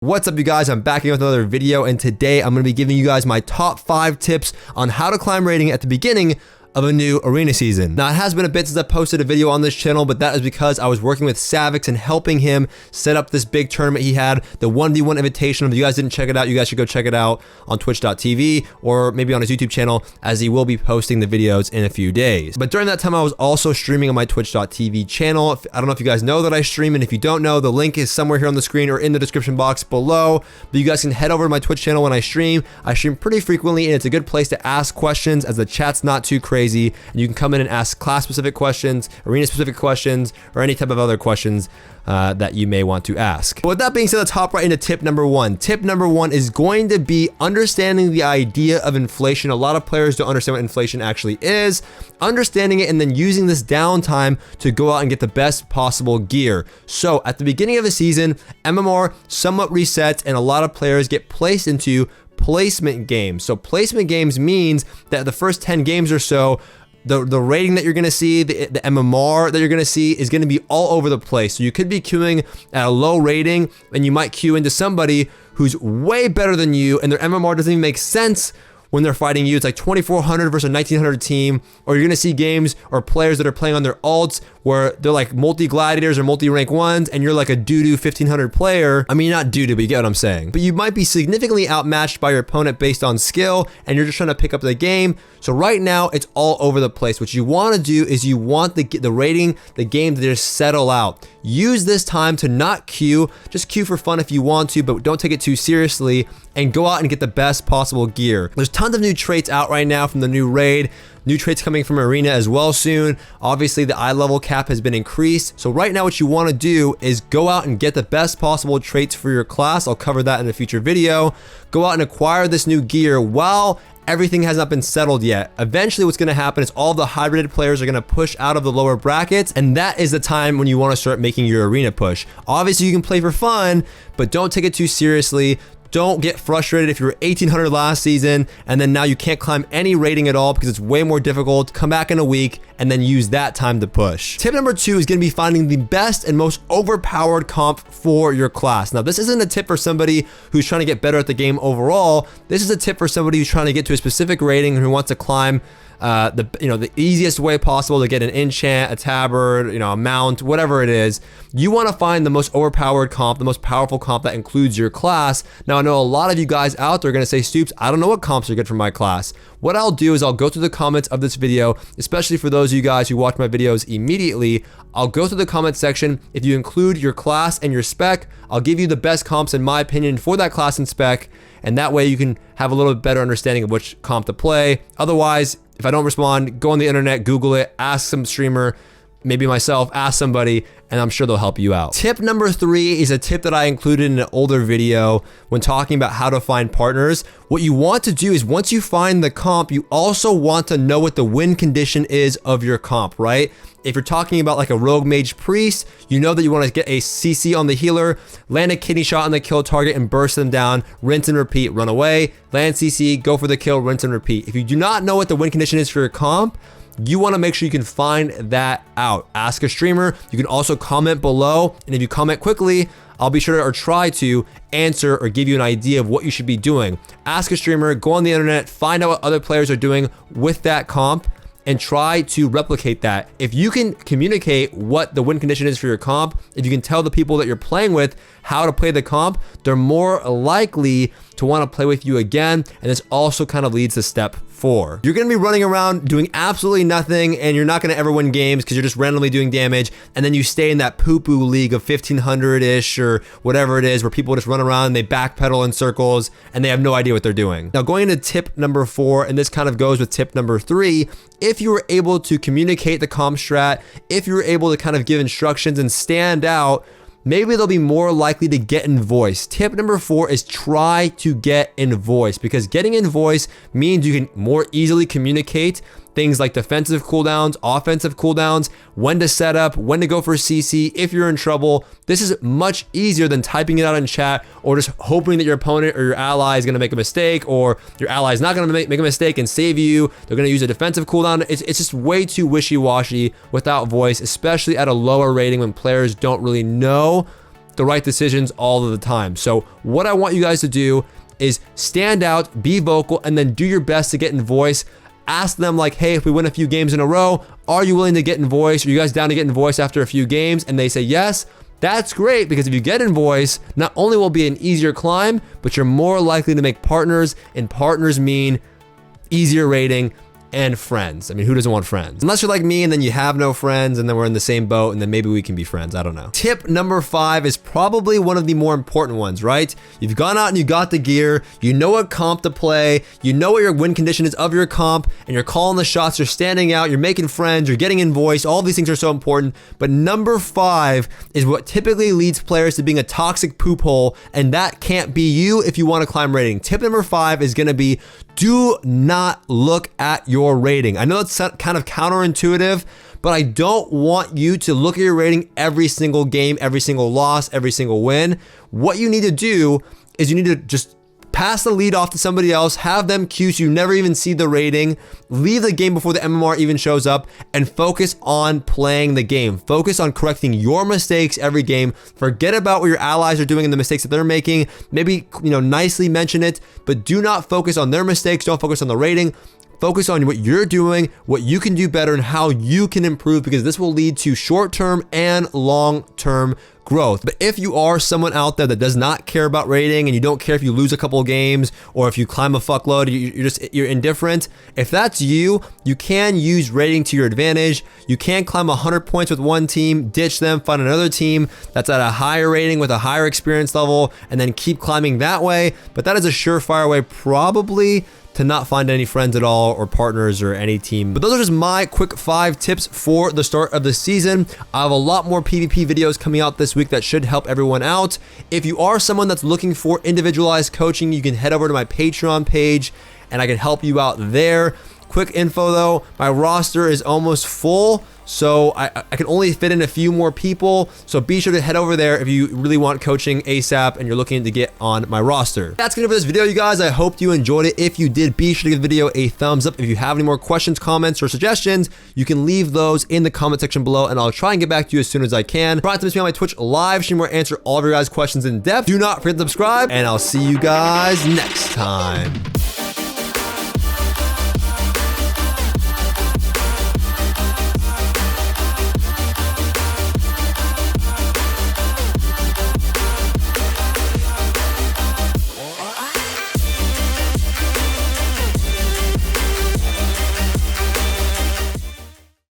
What's up, you guys? I'm back again with another video, and today I'm going to be giving you guys my top 5 tips on how to climb rating at the beginning of a new arena season. Now, it has been a bit since I posted a video on this channel, but that is because I was working with Savix and helping him set up this big tournament he had, the 1v1 Invitational. If you guys didn't check it out, you guys should go check it out on twitch.tv or maybe on his YouTube channel, as he will be posting the videos in a few days. But during that time, I was also streaming on my twitch.tv channel. I don't know if you guys know that I stream, and if you don't know, the link is somewhere here on the screen or in the description box below. But you guys can head over to my Twitch channel when I stream. I stream pretty frequently, and it's a good place to ask questions as the chat's not too crazy. And you can come in and ask class-specific questions, arena-specific questions, or any type of other questions that you may want to ask. But with that being said, let's hop right into tip number 1. Tip number 1 is going to be understanding the idea of inflation. A lot of players don't understand what inflation actually is. Understanding it and then using this downtime to go out and get the best possible gear. So at the beginning of the season, MMR somewhat resets and a lot of players get placed into placement games. So placement games means that the first 10 games or so, the rating that you're going to see, the MMR that you're going to see is going to be all over the place. So you could be queuing at a low rating and you might queue into somebody who's way better than you and their MMR doesn't even make sense when they're fighting you. It's like 2400 versus a 1900 team, or you're going to see games or players that are playing on their alts where they're like multi-gladiators or multi-rank ones and you're like a doo-doo 1500 player. I mean, not doo-doo, but you get what I'm saying. But you might be significantly outmatched by your opponent based on skill and you're just trying to pick up the game. So right now, it's all over the place. What you want to do is you want the rating, the game to just settle out. Use this time to not queue, just queue for fun if you want to, but don't take it too seriously, and go out and get the best possible gear. There's tons of new traits out right now from the new raid. New traits coming from Arena as well soon. Obviously, the eye level cap has been increased. So right now, what you want to do is go out and get the best possible traits for your class. I'll cover that in a future video. Go out and acquire this new gear while everything has not been settled yet. Eventually, what's going to happen is all the hybrided players are going to push out of the lower brackets, and that is the time when you want to start making your arena push. Obviously, you can play for fun, but don't take it too seriously. Don't get frustrated if you were 1800 last season and then now you can't climb any rating at all because it's way more difficult. Come back in a week and then use that time to push. Tip number 2 is going to be finding the best and most overpowered comp for your class. Now, this isn't a tip for somebody who's trying to get better at the game overall. This is a tip for somebody who's trying to get to a specific rating and who wants to climb the easiest way possible to get an enchant, a tabard, a mount, whatever it is. You want to find the most overpowered comp, the most powerful comp that includes your class. Now, I know a lot of you guys out there are going to say, Stoopzz, I don't know what comps are good for my class. What I'll do is I'll go through the comments of this video, especially for those of you guys who watch my videos immediately. I'll go through the comment section. If you include your class and your spec, I'll give you the best comps in my opinion for that class and spec, and that way you can have a little bit better understanding of which comp to play. Otherwise, if I don't respond, go on the internet, Google it, ask some streamer, maybe myself, ask somebody, and I'm sure they'll help you out. Tip number 3 is a tip that I included in an older video when talking about how to find partners. What you want to do is once you find the comp, you also want to know what the win condition is of your comp, right? If you're talking about like a rogue mage priest, you know that you want to get a CC on the healer, land a kidney shot on the kill target and burst them down, rinse and repeat, run away, land CC, go for the kill, rinse and repeat. If you do not know what the win condition is for your comp, you want to make sure you can find that out. Ask a streamer. You can also comment below, and if you comment quickly, I'll be sure to, or try to answer or give you an idea of what you should be doing. Ask a streamer, go on the internet, find out what other players are doing with that comp, and try to replicate that. If you can communicate what the win condition is for your comp, if you can tell the people that you're playing with how to play the comp, they're more likely to want to play with you again. And this also kind of leads to step 4. You're going to be running around doing absolutely nothing and you're not going to ever win games because you're just randomly doing damage. And then you stay in that poo-poo league of 1500-ish or whatever it is where people just run around and they backpedal in circles and they have no idea what they're doing. Now, going into tip number 4, and this kind of goes with tip number 3, if you were able to communicate the comp strat, if you were able to kind of give instructions and stand out, maybe they'll be more likely to get in voice. Tip number 4 is try to get in voice, because getting in voice means you can more easily communicate things like defensive cooldowns, offensive cooldowns, when to set up, when to go for CC if you're in trouble. This is much easier than typing it out in chat or just hoping that your opponent or your ally is going to make a mistake, or your ally is not going to make a mistake and save you. They're going to use a defensive cooldown. It's just way too wishy-washy without voice, especially at a lower rating when players don't really know the right decisions all of the time. So what I want you guys to do is stand out, be vocal, and then do your best to get in voice. Ask them like, hey, if we win a few games in a row, are you willing to get in voice? Are you guys down to get in voice after a few games? And they say yes. That's great, because if you get in voice, not only will it be an easier climb, but you're more likely to make partners, and partners mean easier rating and friends. I mean, who doesn't want friends? Unless you're like me and then you have no friends and then we're in the same boat and then maybe we can be friends. I don't know. Tip number 5 is probably one of the more important ones, right? You've gone out and you got the gear, you know what comp to play, you know what your win condition is of your comp, and you're calling the shots, you're standing out, you're making friends, you're getting in voice. All these things are so important. But number 5 is what typically leads players to being a toxic poop hole, and that can't be you if you want to climb rating. Tip number 5 is going to be, do not look at your rating. I know that's kind of counterintuitive, but I don't want you to look at your rating every single game, every single loss, every single win. What you need to do is you need to just pass the lead off to somebody else, have them queue so you never even see the rating, leave the game before the MMR even shows up, and focus on playing the game. Focus on correcting your mistakes every game. Forget about what your allies are doing and the mistakes that they're making. Maybe, nicely mention it, but do not focus on their mistakes. Don't focus on the rating. Focus on what you're doing, what you can do better, and how you can improve, because this will lead to short-term and long-term growth. But if you are someone out there that does not care about rating, and you don't care if you lose a couple of games or if you climb a fuckload, you're indifferent. If that's you, you can use rating to your advantage. You can climb 100 points with one team, ditch them, find another team that's at a higher rating with a higher experience level, and then keep climbing that way. But that is a surefire way probably to not find any friends at all or partners or any team. But those are just my quick 5 tips for the start of the season. I have a lot more PvP videos coming out this week that should help everyone out. If you are someone that's looking for individualized coaching, you can head over to my Patreon page and I can help you out there. Quick info though, my roster is almost full, so I can only fit in a few more people, so be sure to head over there if you really want coaching ASAP and you're looking to get on my roster. That's gonna be this video, you guys. I hope you enjoyed it. If you did, be sure to give the video a thumbs up. If you have any more questions, comments, or suggestions, you can leave those in the comment section below and I'll try and get back to you as soon as I can. Try to miss me on my Twitch live stream where I answer all of your guys' questions in depth. Do not forget to subscribe, and I'll see you guys next time.